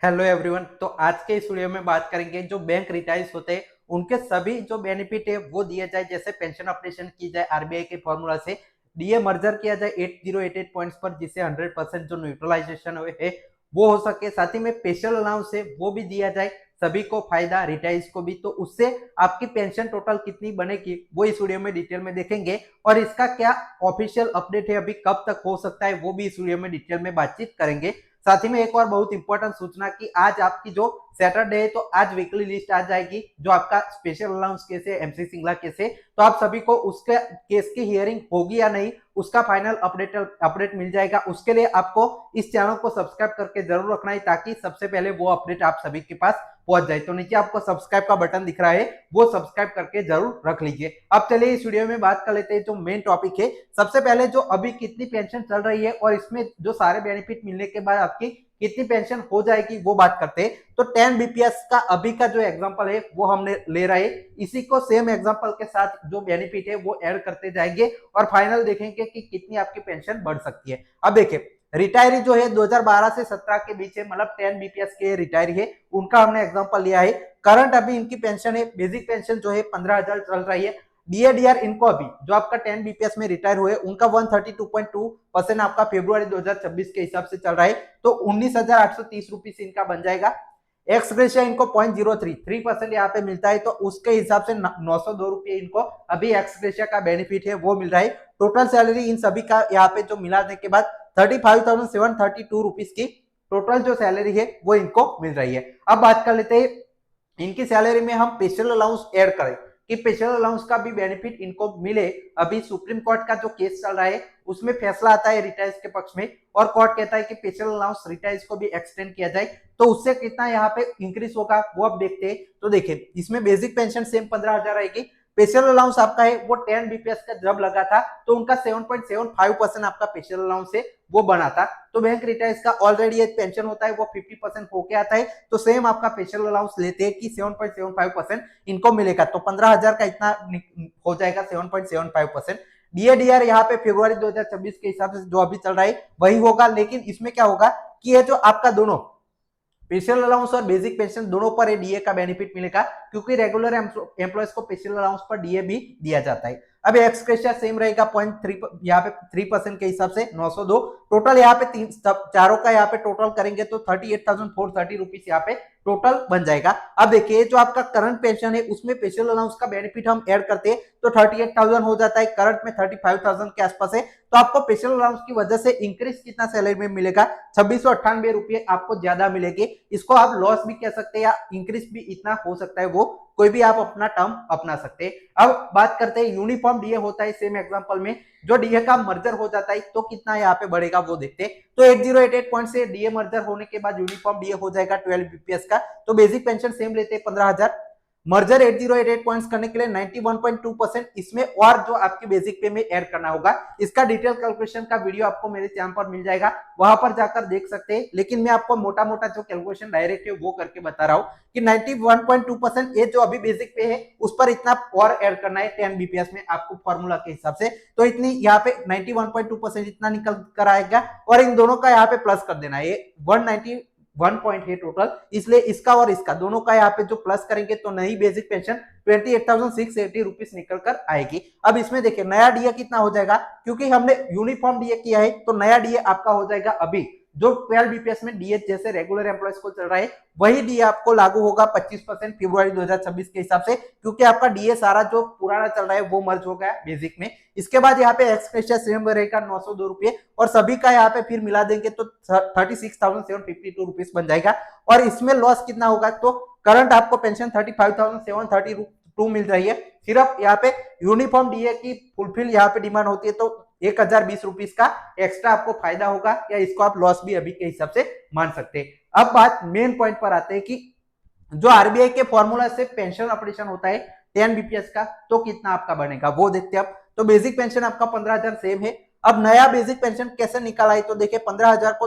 Hello everyone. तो आज के इस वीडियो में बात करेंगे जो बैंक रिटायर्स होते हैं उनके सभी जो बेनिफिट है वो दिया जाए। जैसे पेंशन ऑपरेशन की जाए आरबीआई के फॉर्मूला से, डीए मर्जर किया जाए 8088 पॉइंट्स पर, जिससे 100% जो न्यूट्रलाइजेशन है वो हो सके। साथ ही में स्पेशल अलाउंस है वो भी दिया जाए, सभी को फायदा, रिटायर्स को भी। तो उससे आपकी पेंशन टोटल कितनी बनेगी वो इस वीडियो में डिटेल में देखेंगे, और इसका क्या ऑफिशियल अपडेट है, अभी कब तक हो सकता है वो भी इस वीडियो में डिटेल में बातचीत करेंगे। साथ ही में एक और बहुत इंपॉर्टेंट सूचना कि आज आपकी जो सैटरडे है तो आज वीकली लिस्ट आ जाएगी जो आपका स्पेशल अलाउंस केस है, एमसी सिंगला केस है। तो आप सभी को उसके केस की हियरिंग होगी या नहीं उसका फाइनल अपडेट मिल जाएगा। उसके लिए आपको इस चैनल को सब्सक्राइब करके जरूर रखना है ताकि सबसे पहले वो अपडेट आप सभी के पास पहुंच जाए। तो नीचे आपको सब्सक्राइब का बटन दिख रहा है, वो सब्सक्राइब करके जरूर रख लीजिए। अब चलिए इस वीडियो में बात कर लेते हैं जो मेन टॉपिक है। सबसे पहले जो अभी कितनी पेंशन चल रही है और इसमें जो सारे बेनिफिट मिलने के बाद आपकी कितनी पेंशन हो जाएगी वो बात करते हैं। तो 10 बीपीएस का अभी का जो एग्जांपल है वो हमने ले रहे हैं, इसी को सेम एग्जांपल के साथ जो बेनिफिट है वो ऐड करते जाएंगे और फाइनल देखेंगे कि कितनी आपकी पेंशन बढ़ सकती है। अब देखिए, रिटायरी जो है 2012 से 17 के बीच है, मतलब 10 बीपीएस के रिटायरी है, उनका हमने एग्जांपल लिया है। करंट अभी इनकी पेंशन है, बेसिक पेंशन जो है 15,000 चल रही है। डीएडीआर इनको अभी जो आपका 10 बीपीएस में रिटायर हुए उनका 132.2% आपका फरवरी 2026 के हिसाब से चल रहा है, तो 19,830 रुपीस इनका बन जाएगा। एक्स ग्रेशिया इनको 0.033% यहाँ पे मिलता है, तो उसके हिसाब से 902 रुपये इनको अभी एक्स ग्रेशिया का बेनिफिट है वो मिल रहा है। टोटल सैलरी इन सभी का यहाँ पे जो मिलाने के बाद 35,732 रुपीस की टोटल जो सैलरी है वो इनको मिल रही है। अब बात कर लेते हैं इनकी सैलरी में हम स्पेशल अलाउंस ऐड करें कि स्पेशल अलाउंस का भी बेनिफिट इनको मिले। अभी सुप्रीम कोर्ट का जो केस चल रहा है उसमें फैसला आता है रिटायर्स के पक्ष में, और कोर्ट कहता है कि स्पेशल अलाउंस रिटायर्स को भी एक्सटेंड किया जाए, तो उससे कितना यहाँ पे इंक्रीज होगा वो अब देखते हैं। तो देखिए, इसमें बेसिक पेंशन सेम 15,000 रहेगी। स्पेशल अलाउंस आपका है वो 10 बीपीएस का जब लगा था तो उनका 7.75% आपका स्पेशल अलाउंस है वो बना था। तो बैंक रिटायर्स का ऑलरेडी एक पेंशन होता है वो 50% होके आता है, तो सेम आपका स्पेशल अलाउंस लेते हैं कि 7.75% इनको मिलेगा, तो 15,000 का इतना हो जाएगा 7.75%। डीएडीआर यहाँ पे फरवरी 2026 के हिसाब से जो अभी चल रहा है वही होगा, लेकिन इसमें क्या होगा कि ये जो आपका दोनों स्पेशल अलाउंस और बेसिक पेंशन दोनों पर डीए का बेनिफिट मिलेगा, क्योंकि रेगुलर एम्प्लॉयज को स्पेशल अलाउंस पर डीए भी दिया जाता है। अब एक्स ग्रेशिया सेम रहेगा 0.3 यहाँ पे 3% के हिसाब से 902। टोटल यहाँ पे चारों का यहाँ पे टोटल करेंगे तो 38,430 रुपीस यहाँ पे टोटल बन जाएगा। अब देखिए, जो आपका करंट पेंशन है उसमें स्पेशल अलाउंस का बेनिफिट हम ऐड करते हैं तो 38,000 हो जाता है, करंट में 35,000 के आसपास है। तो आपको स्पेशल अलाउंस की वजह से इंक्रीज कितना सैलरी में मिलेगा, 2698 रुपये आपको ज्यादा मिलेगी। इसको आप लॉस भी कह सकते हैं या इंक्रीज भी इतना हो सकता है, वो कोई भी आप अपना टर्म अपना सकते हैं। अब बात करते हैं यूनिफॉर्म डीए होता है सेम एग्जांपल में, जो डीए का मर्जर हो जाता है तो कितना यहाँ पे बढ़ेगा वो देखते हैं। तो 8088 पॉइंट से डीए मर्जर होने के बाद यूनिफॉर्म डीए हो जाएगा 12 बीपीएस का, तो बेसिक पेंशन सेम लेते हैं 15,000। मर्जर 8088 पॉइंट्स करने के लिए 91.2% इसमें और जो आपकी बेसिक पे में ऐड करना होगा, इसका डिटेल कैलकुलेशन का वीडियो आपको मेरे चैनल पर मिल जाएगा, वहां पर जाकर देख सकते हैं। लेकिन मैं आपको मोटा मोटा जो कैलकुलेशन डायरेक्ट है वो करके बता रहा हूँ कि 91.2% ये जो अभी बेसिक पे है उस पर इतना और ऐड करना है 10 बीपीएस में आपको फॉर्मूला के हिसाब से, तो इतनी यहाँ पे 91.2% इतना निकल कर आएगा, और इन दोनों का यहाँ पे प्लस कर देना है। ये 191 पॉइंट है टोटल, इसलिए इसका और इसका दोनों का यहाँ पे जो प्लस करेंगे तो नई बेसिक पेंशन 28,680 रुपीस निकल कर आएगी। अब इसमें देखिए नया डीए कितना हो जाएगा, क्योंकि हमने यूनिफॉर्म डीए किया है तो नया डीए आपका हो जाएगा अभी जो 12 बीपीएस में डीए जैसे रेगुलर एम्प्लॉयज को चल रहा है वही डीए आपको लागू होगा 25% फरवरी 2026 के हिसाब से, क्योंकि आपका डीए सारा जो पुराना चल रहा है वो मर्ज हो गया बेसिक में। इसके बाद यहाँ पे एक्स ग्रेशिया सेम रहेगा 902 रुपये, और सभी का यहाँ पे फिर मिला देंगे तो 36,752 रुपीस बन जाएगा। और इसमें लॉस कितना होगा, तो करंट आपको पेंशन 35,732 मिल रही है, सिर्फ यहाँ पे यूनिफॉर्म डीए की फुलफिल यहाँ पे डिमांड होती है तो 1,020 रुपीस का एक्स्ट्रा आपको फायदा होगा, या इसको आप लॉस भी अभी के हिसाब से मान सकते हैं। अब बात मेन पॉइंट पर आते हैं कि जो आरबीआई के फॉर्मूला से पेंशन ऑपरेशन होता है 10 बीपीएस का, तो कितना आपका बनेगा वो देखते हैं। अब तो बेसिक पेंशन आपका 15,000 सेम है। अब नया बेसिक पेंशन कैसे निकाला है, तो देखिए 15,000 को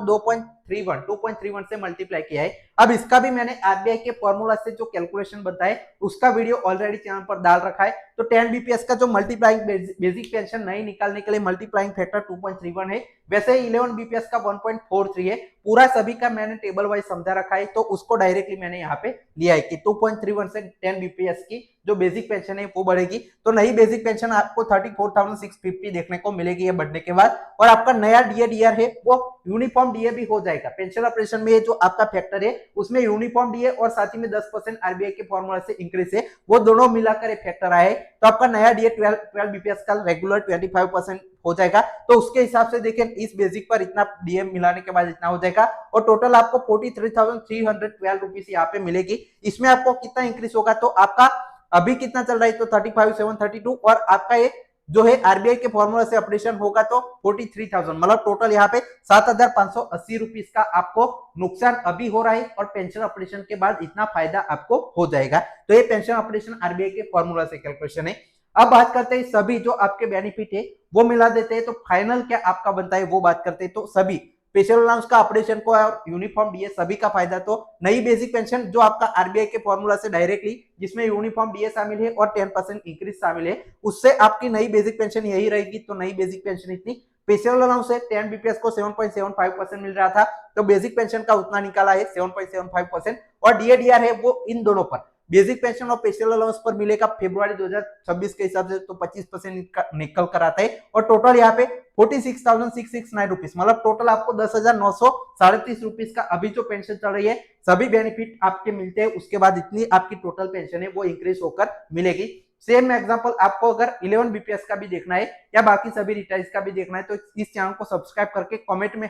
2.31 से मल्टीप्लाई किया है। अब इसका भी मैंने आरबीआई के फॉर्मूला से जो कैलकुलेशन बताए उसका वीडियो ऑलरेडी चैनल पर डाल रखा है। तो 10 बीपीएस का जो मल्टीप्लाइंग बेसिक पेंशन नहीं निकालने के लिए मल्टीप्लाइंग फैक्टर 2.31 है, वैसे 11 बीपीएस का 1.43 है। पूरा सभी का मैंने टेबल वाइज समझा रखा है, तो उसको डायरेक्टली मैंने यहाँ पे लिया है कि 2.31 से 10 बीपीएस की जो बेसिक पेंशन है वो बढ़ेगी। तो नई बेसिक पेंशन आपको 34,650 देखने को मिलेगी ये बढ़ने के बाद। और आपका नया डीए डीआर है वो यूनिफॉर्म डीए भी हो जाएगा। पेंशन ऑपरेशन में जो आपका फैक्टर है उसमें यूनिफॉर्म डीए और साथ ही में 10% आरबीआई के फॉर्मूला से इंक्रीज है, वो दोनों मिलाकर एक फैक्टर आए, तो आपका नया डीए 12 बीपीएस का रेगुलर 25% हो जाएगा। तो उसके हिसाब से देखिए इस बेसिक पर इतना डीए मिलाने के बाद इतना हो जाएगा और टोटल आपको 43,312 रुपीज यहाँ पे मिलेगी। इसमें आपको कितना इंक्रीज होगा, तो आपका अभी कितना चल रहा है, तो 35,732 और आपका एक जो है आरबीआई के फॉर्मूला से ऑपरेशन होगा तो 43,000, मतलब टोटल यहाँ पे 7,580 रुपीज का आपको नुकसान अभी हो रहा है और पेंशन ऑपरेशन के बाद इतना फायदा आपको हो जाएगा। तो ये पेंशन ऑपरेशन आरबीआई के फॉर्मूला से कैलकुलेशन है। अब बात करते हैं सभी जो आपके बेनिफिट है वो मिला देते हैं, तो फाइनल क्या आपका बनता है वो बात करते हैं। तो सभी स्पेशल अलाउंस का ऑपरेशन को और यूनिफॉर्म डीए सभी का फायदा, तो नई बेसिक पेंशन जो आपका आरबीआई के फॉर्मूला से डायरेक्टली जिसमें यूनिफॉर्म डीए शामिल है और 10% इंक्रीज शामिल है, उससे आपकी नई बेसिक पेंशन यही रहेगी। तो नई बेसिक पेंशन इतनी, स्पेशल अलाउंस है 10 बीपीएस को 7.75% मिल रहा था, तो बेसिक पेंशन का उतना निकाला है 7.75%। और डीए डीआर है वो इन दोनों पर बेसिक पेंशन और स्पेशल अलाउंस पर मिलेगा फरवरी 2026 के हिसाब से, तो 25% निकल कर आता है और टोटल यहाँ पे 46,669 रुपीज, मतलब टोटल आपको 10,937 रुपीज का अभी जो पेंशन चल रही है सभी बेनिफिट आपके मिलते हैं। उसके बाद इतनी आपकी टोटल पेंशन है वो इंक्रीज होकर मिलेगी। सेम एग्जांपल आपको अगर 11 बीपीएस का भी देखना है या बाकी सभी रिटायर्स का भी देखना है, तो इस चैनल को सब्सक्राइब करके कमेंट में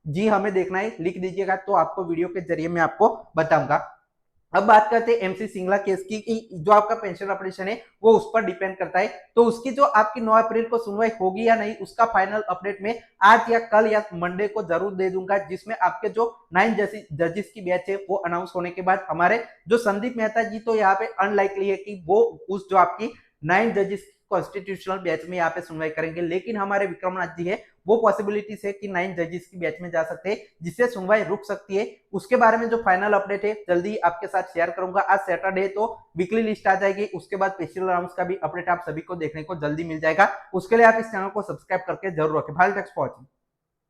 जी हमें देखना है लिख दीजिएगा, तो आपको वीडियो के जरिए मैं आपको बताऊंगा। अब बात करते हैं एमसी सिंगला केस की, जो आपका पेंशन ऑपरेशन है वो उस पर डिपेंड करता है। तो उसकी जो आपकी 9 अप्रैल को सुनवाई होगी या नहीं, उसका फाइनल अपडेट में आज या कल या मंडे को जरूर दे दूंगा, जिसमें आपके जो 9 जजेस की बैच है वो अनाउंस होने के बाद हमारे जो संदीप मेहता जी, तो यहाँ पे अनलाइकली है कि वो उस जो आपकी 9 जजेस कॉन्स्टिट्यूशनल बैच में यहाँ पे सुनवाई करेंगे, लेकिन हमारे विक्रमनाथ जी है वो पॉसिबिलिटीज है कि 9 जजेस की बैच में जा सकते हैं, जिससे सुनवाई रुक सकती है। उसके बारे में जो फाइनल अपडेट है जल्दी आपके साथ शेयर करूंगा। आज सैटरडे तो वीकली लिस्ट आ जाएगी, उसके बाद स्पेशल राउंड्स का भी अपडेट आप सभी को देखने को जल्दी मिल जाएगा। उसके लिए आप इस चैनल को सब्सक्राइब करके जरूर रखें। Thanks for watching.